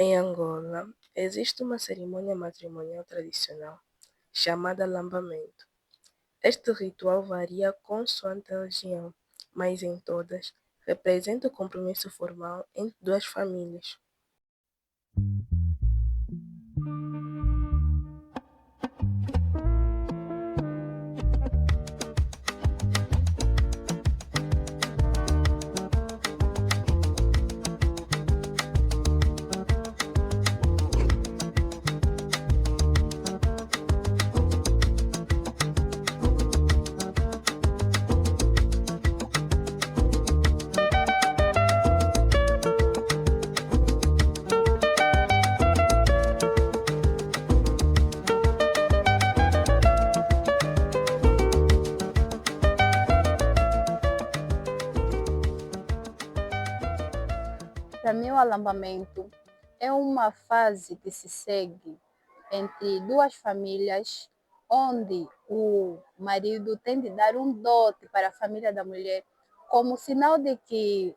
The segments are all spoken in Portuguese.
Em Angola, existe uma cerimônia matrimonial tradicional chamada lambamento. Este ritual varia consoante a região, mas em todas representa o compromisso formal entre duas famílias. Para mim, o alambamento é uma fase que se segue entre duas famílias, onde o marido tem de dar um dote para a família da mulher, como sinal de que,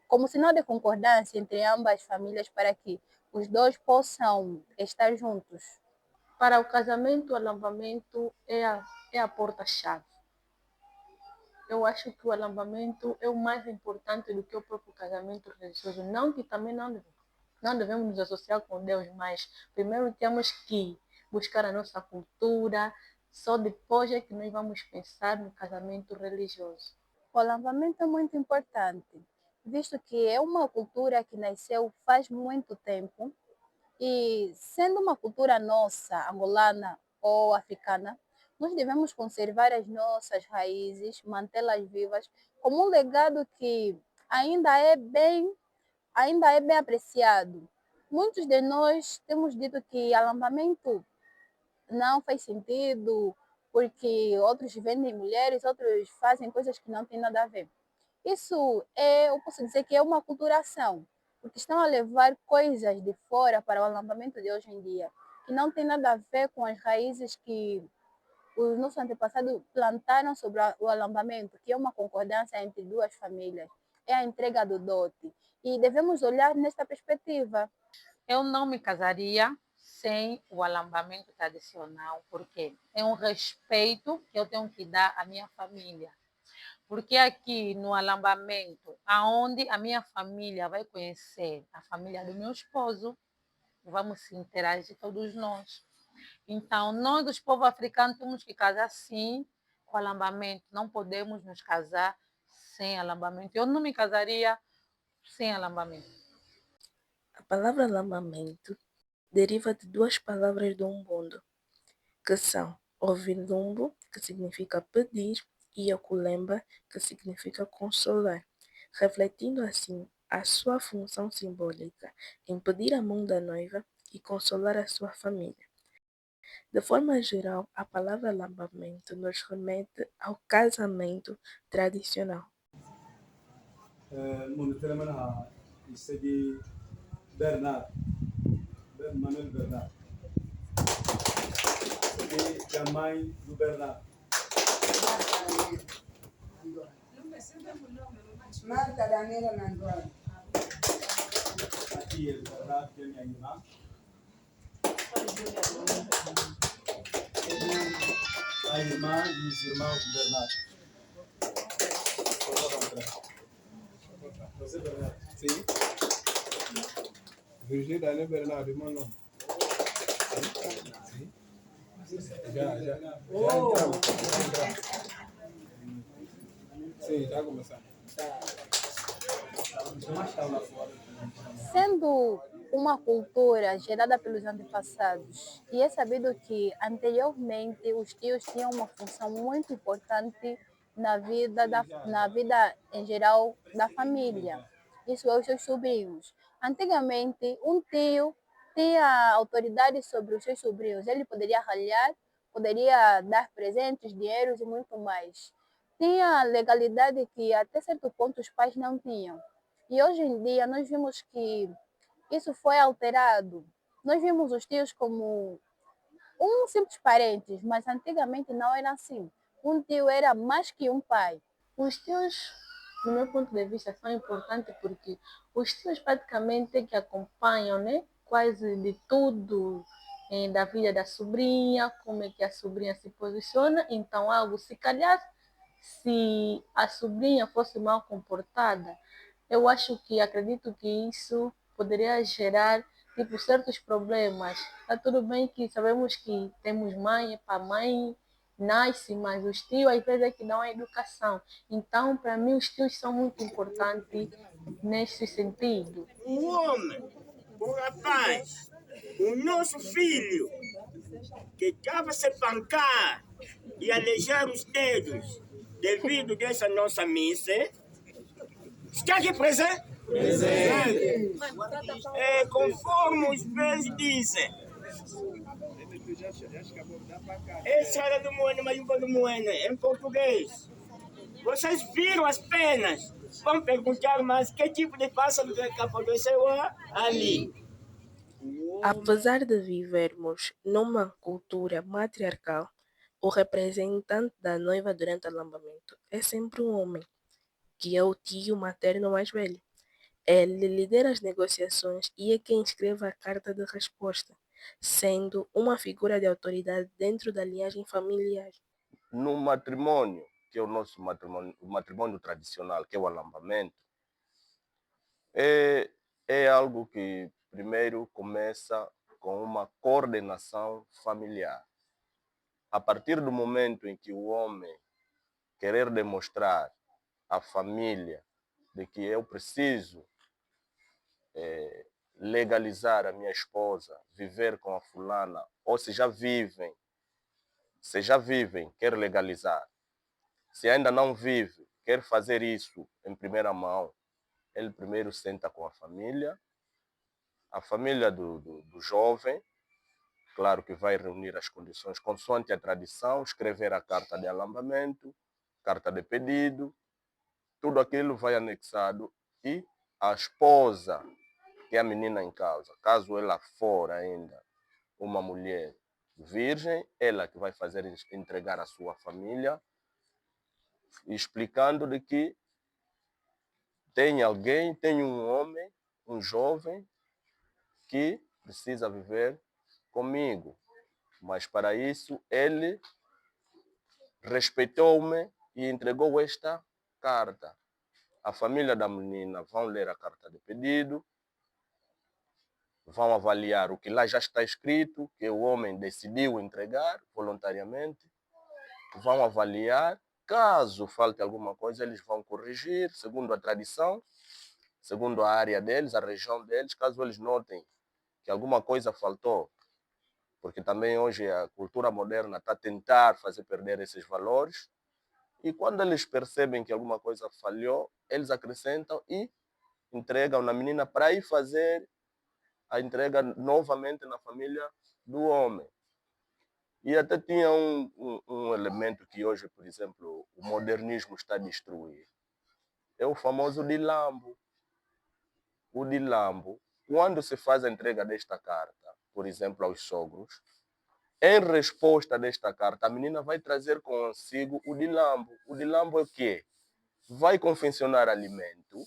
como sinal de concordância entre ambas as famílias para que os dois possam estar juntos. Para o casamento, o alambamento é a porta-chave. Eu acho que o alambamento é o mais importante do que o próprio casamento religioso. Não que também não devemos nos associar com Deus, mas primeiro temos que buscar a nossa cultura, só depois é que nós vamos pensar no casamento religioso. O alambamento é muito importante, visto que é uma cultura que nasceu faz muito tempo e, sendo uma cultura nossa, angolana ou africana, nós devemos conservar as nossas raízes, mantê-las vivas, como um legado que ainda é bem, ainda é bem apreciado. Muitos de nós temos dito que alambamento não faz sentido, porque outros vendem mulheres, outros fazem coisas que não têm nada a ver. Isso é, eu posso dizer que é uma culturação, porque estão a levar coisas de fora para o alambamento de hoje em dia, que não tem nada a ver com as raízes que os nossos antepassados plantaram sobre o alambamento, que é uma concordância entre duas famílias, é a entrega do dote. E devemos olhar nesta perspectiva. Eu não me casaria sem o alambamento tradicional, porque é um respeito que eu tenho que dar à minha família. Porque aqui no alambamento, aonde a minha família vai conhecer a família do meu esposo, vamos interagir todos nós. Então, nós, dos povos africanos, temos que casar sim com alambamento. Não podemos nos casar sem alambamento. Eu não me casaria sem alambamento. A palavra lambamento deriva de duas palavras do Umbundo, que são Ovilumbo, que significa pedir, e Okulemba, que significa consolar, refletindo assim a sua função simbólica em pedir a mão da noiva e consolar a sua família. De forma geral, a palavra lambamento nos remete ao casamento tradicional. Monitoremanha istedi Bernard, Manuel Bernard. E a mãe do Bernard. Marta Daniela Nanduano. Aqui é Bernard, que é minha irmã. A irmã e os irmãos do Bernard. Você, Bernard? Sim. Virgínia Daniel Bernardo, irmão não. Sim. Já entramos. Sim, já começamos. Sendo uma cultura gerada pelos antepassados, e é sabido que anteriormente os tios tinham uma função muito importante na vida em geral da família, isso é os seus sobrinhos. Antigamente, um tio tinha autoridade sobre os seus sobrinhos, ele poderia ralhar, poderia dar presentes, dinheiros e muito mais. Tinha legalidade que até certo ponto os pais não tinham. E hoje em dia nós vimos que isso foi alterado. Nós vimos os tios como um simples parentes, mas antigamente não era assim. Um tio era mais que um pai. Os tios, no meu ponto de vista, são importantes porque os tios praticamente que acompanham, né, quase de tudo da vida da sobrinha, como é que a sobrinha se posiciona. Então, algo, se calhar, se a sobrinha fosse mal comportada, eu acredito que isso poderia gerar tipo certos problemas. Tá tudo bem que sabemos que temos mãe, é para mãe nasce, mas os tios às vezes é que dão a educação. Então, para mim, os tios são muito importantes nesse sentido. O homem, o rapaz, o nosso filho, que estava a se pancar e aleijar os dedos devido dessa nossa missa, está aqui presente? Presente. Conforme os pés dizem, essa era do Moene, mas não do Moene, em português. Vocês viram as penas? Vão perguntar, mas que tipo de pássaro que aconteceu ali? Apesar de vivermos numa cultura matriarcal, o representante da noiva durante o alambamento é sempre um homem, que é o tio materno mais velho. Ele lidera as negociações e é quem escreve a carta de resposta, sendo uma figura de autoridade dentro da linhagem familiar. No matrimônio, que é o nosso matrimônio, o matrimônio tradicional, que é o alambamento, é algo que primeiro começa com uma coordenação familiar. A partir do momento em que o homem querer demonstrar à família de que eu preciso legalizar a minha esposa, viver com a fulana, ou se já vivem, quer legalizar. Se ainda não vive, quer fazer isso em primeira mão, ele primeiro senta com a família do jovem, claro que vai reunir as condições consoante a tradição, escrever a carta de alambamento, carta de pedido, tudo aquilo vai anexado e a esposa, que é a menina em causa, caso ela for ainda uma mulher virgem, ela que vai fazer entregar à sua família, explicando de que tem um homem, um jovem, que precisa viver comigo. Mas para isso ele respeitou-me e entregou esta carta. A família da menina vão ler a carta de pedido, vão avaliar o que lá já está escrito, que o homem decidiu entregar voluntariamente, vão avaliar, caso falte alguma coisa, eles vão corrigir, segundo a tradição, segundo a área deles, a região deles, caso eles notem que alguma coisa faltou, porque também hoje a cultura moderna está a tentar fazer perder esses valores, e quando eles percebem que alguma coisa falhou, eles acrescentam e entregam na menina para ir fazer a entrega novamente na família do homem. E até tinha um elemento que hoje, por exemplo, o modernismo está a destruir. É o famoso dilambo. O dilambo, quando se faz a entrega desta carta, por exemplo, aos sogros, em resposta desta carta, a menina vai trazer consigo o dilambo. O dilambo é o quê? Vai confeccionar alimento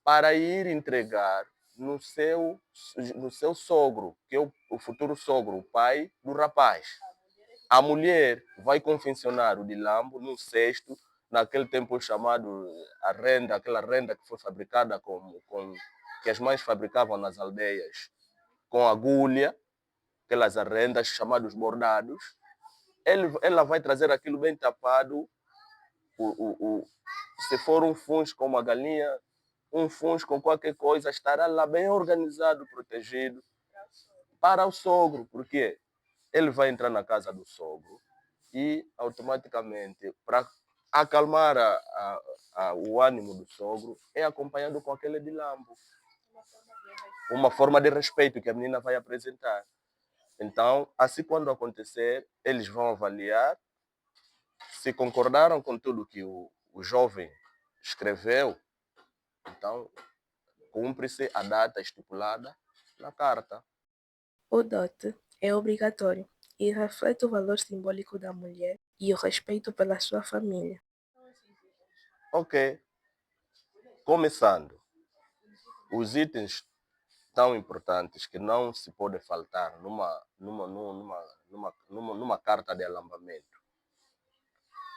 para ir entregar no seu sogro, que é o futuro sogro, o pai do rapaz. A mulher vai confeccionar o dilambo num cesto, naquele tempo chamado aquela renda que foi fabricada que as mães fabricavam nas aldeias, com agulha, aquelas rendas chamadas bordados. Ela vai trazer aquilo bem tapado, se for um funcho com uma galinha, um funcho com qualquer coisa, estará lá bem organizado, protegido para o sogro, porque ele vai entrar na casa do sogro e automaticamente, para acalmar o ânimo do sogro, é acompanhado com aquele dilambo. Uma forma de respeito que a menina vai apresentar. Então, assim quando acontecer, eles vão avaliar se concordaram com tudo que o jovem escreveu. Então, cumpre-se a data estipulada na carta. O dote é obrigatório e reflete o valor simbólico da mulher e o respeito pela sua família. Ok. Começando. Os itens tão importantes que não se pode faltar numa carta de alambamento.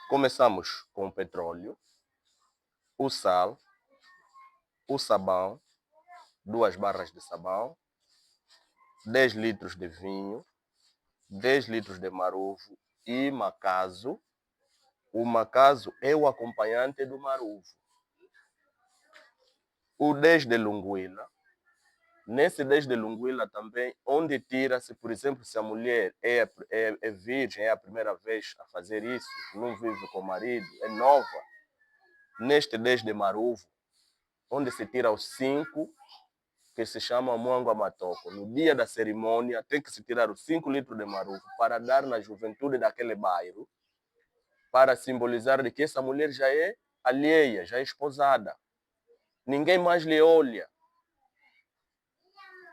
Começamos com o petróleo, o sal, o sabão, 2 barras de sabão, 10 litros de vinho, 10 litros de maruvo e macazo. O macazo é o acompanhante do maruvo. O 10 de lunguila. Nesse 10 de lunguila também, onde tira-se, por exemplo, se a mulher é virgem, é a primeira vez a fazer isso, não vive com o marido, é nova. Neste 10 de maruvo, onde se tira os 5, que se chama Mwango Matoko. No dia da cerimônia, tem que se tirar os 5 litros de maruvo para dar na juventude daquele bairro, para simbolizar de que essa mulher já é alheia, já é esposada. Ninguém mais lhe olha.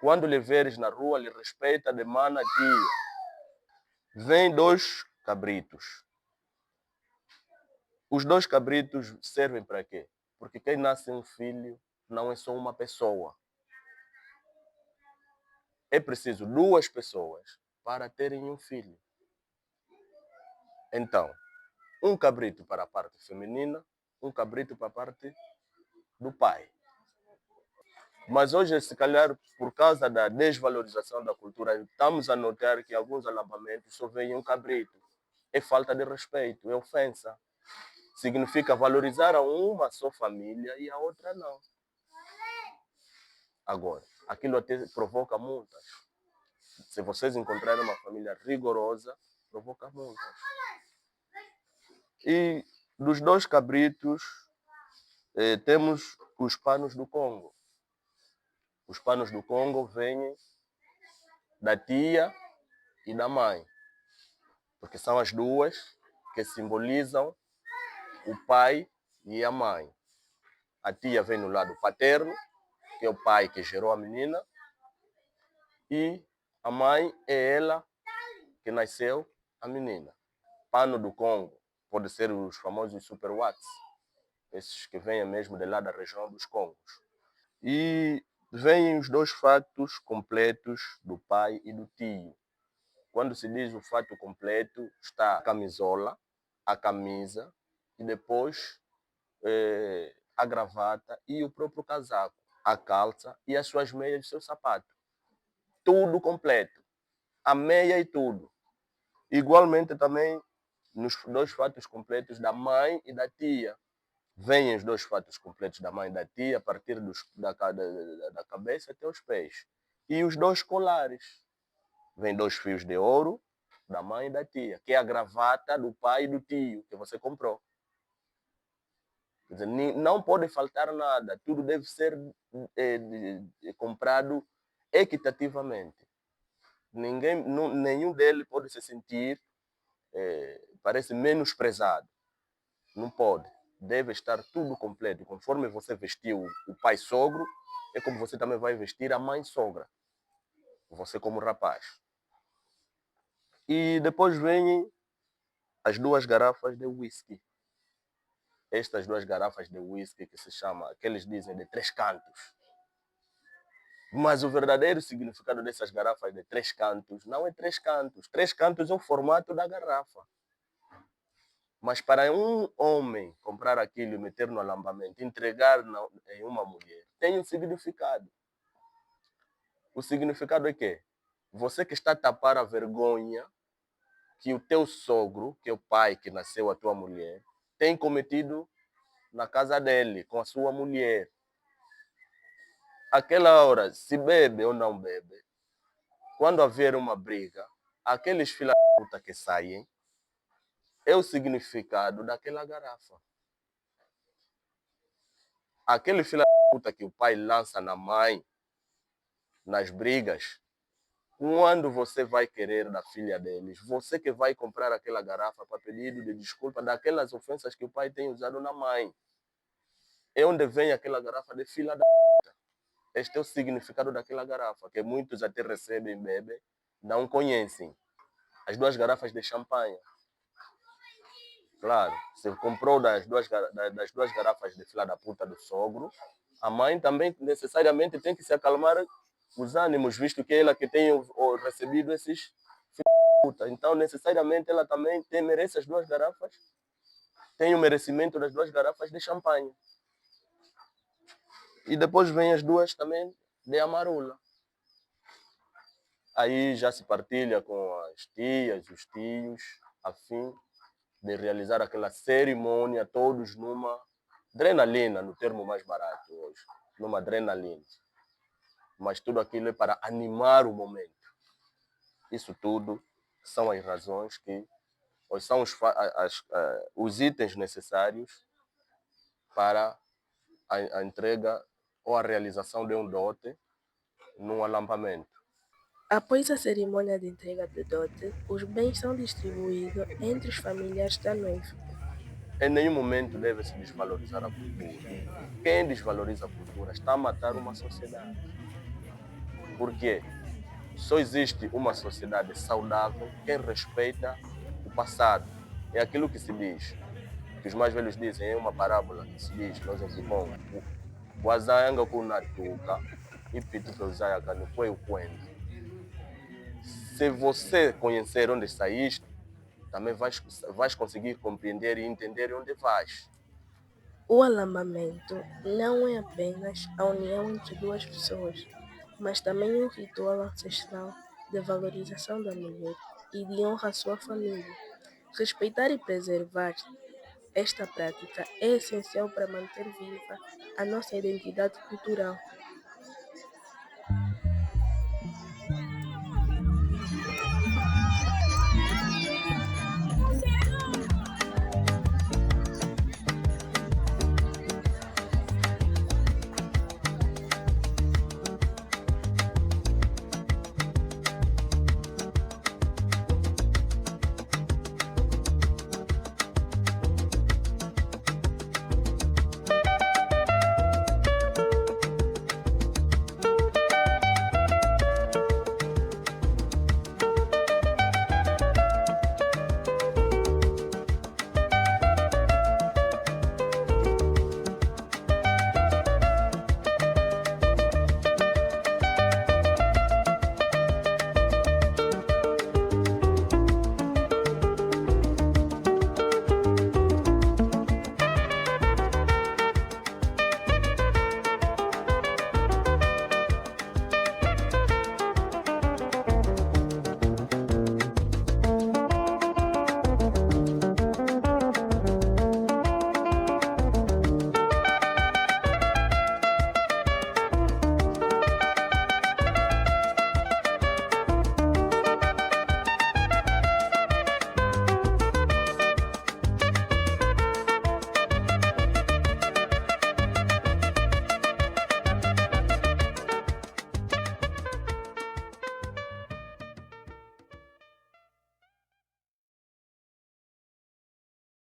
Quando lhe veres na rua, lhe respeita, demanda tia. Vem 2 cabritos. Os 2 cabritos servem para quê? Porque quem nasce um filho não é só uma pessoa. É preciso 2 pessoas para terem um filho. Então, um cabrito para a parte feminina, um cabrito para a parte do pai. Mas hoje, se calhar, por causa da desvalorização da cultura, estamos a notar que alguns alambamentos só vêm um cabrito. É falta de respeito, é ofensa. Significa valorizar a uma só família e a outra não. Agora, aquilo até provoca multas. Se vocês encontrarem uma família rigorosa, provoca multas. E dos 2 cabritos, temos os panos do Congo. Os panos do Congo vêm da tia e da mãe, porque são as 2 que simbolizam o pai e a mãe. A tia vem no lado paterno, que é o pai que gerou a menina, e a mãe é ela que nasceu a menina. Pano do Congo pode ser os famosos Super Watts, esses que vêm mesmo de lá da região dos Congos. E vêm os 2 fatos completos do pai e do tio. Quando se diz o fato completo, está a camisola, a camisa e depois a gravata e o próprio casaco, a calça e as suas meias e seu sapato. Tudo completo. A meia e tudo. Igualmente também nos 2 fatos completos da mãe e da tia. Vêm os 2 fatos completos da mãe e da tia a partir da cabeça até os pés. E os 2 colares. Vem 2 fios de ouro da mãe e da tia, que é a gravata do pai e do tio que você comprou. Quer dizer, não pode faltar nada. Tudo deve ser comprado equitativamente. Nenhum deles pode se sentir, parece, menosprezado. Não pode. Deve estar tudo completo. Conforme você vestiu o pai sogro, é como você também vai vestir a mãe sogra. Você como rapaz. E depois vêm as 2 garrafas de whisky. Estas 2 garrafas de whisky que se chama, que eles dizem de 3 cantos. Mas o verdadeiro significado dessas garrafas de 3 cantos não é 3 cantos. 3 cantos é o formato da garrafa. Mas para um homem comprar aquilo e meter no alambamento, entregar em uma mulher, tem um significado. O significado é que você que está a tapar a vergonha que o teu sogro, que é o pai que nasceu a tua mulher, tem cometido na casa dele, com a sua mulher. Aquela hora, se bebe ou não bebe, quando haver uma briga, aqueles filhos da puta que saem, é o significado daquela garrafa. Aquele filho da puta que o pai lança na mãe, nas brigas, quando você vai querer da filha deles, você que vai comprar aquela garrafa para pedido de desculpa daquelas ofensas que o pai tem usado na mãe. É onde vem aquela garrafa de filha da puta. Este é o significado daquela garrafa, que muitos até recebem, bebem, não conhecem. As 2 garrafas de champanhe. Claro, se comprou das 2 garrafas de filha da puta do sogro, a mãe também necessariamente tem que se acalmar os ânimos, visto que ela que tem recebido esses puta. Então, necessariamente, ela também merece as 2 garrafas, tem o merecimento das 2 garrafas de champanhe. E depois vem as 2 também de amarula. Aí já se partilha com as tias, os tios, a fim de realizar aquela cerimônia, todos numa adrenalina, no termo mais barato hoje, numa adrenalina. Mas tudo aquilo é para animar o momento. Isso tudo são as razões que, ou são os itens necessários para a entrega ou a realização de um dote num alampamento. Após a cerimônia de entrega de dote, os bens são distribuídos entre os familiares da noiva. Em nenhum momento deve-se desvalorizar a cultura. Quem desvaloriza a cultura está a matar uma sociedade. Por quê? Só existe uma sociedade saudável quem respeita o passado. É aquilo que se diz, que os mais velhos dizem, é uma parábola que se diz, nós em Kikongo, o azayanga kunatuka, e pito que o zayaka no foi o quento. Se você conhecer onde saíste, também vais conseguir compreender e entender onde vais. O alambamento não é apenas a união entre 2 pessoas, mas também um ritual ancestral de valorização da mulher e de honra à sua família. Respeitar e preservar esta prática é essencial para manter viva a nossa identidade cultural.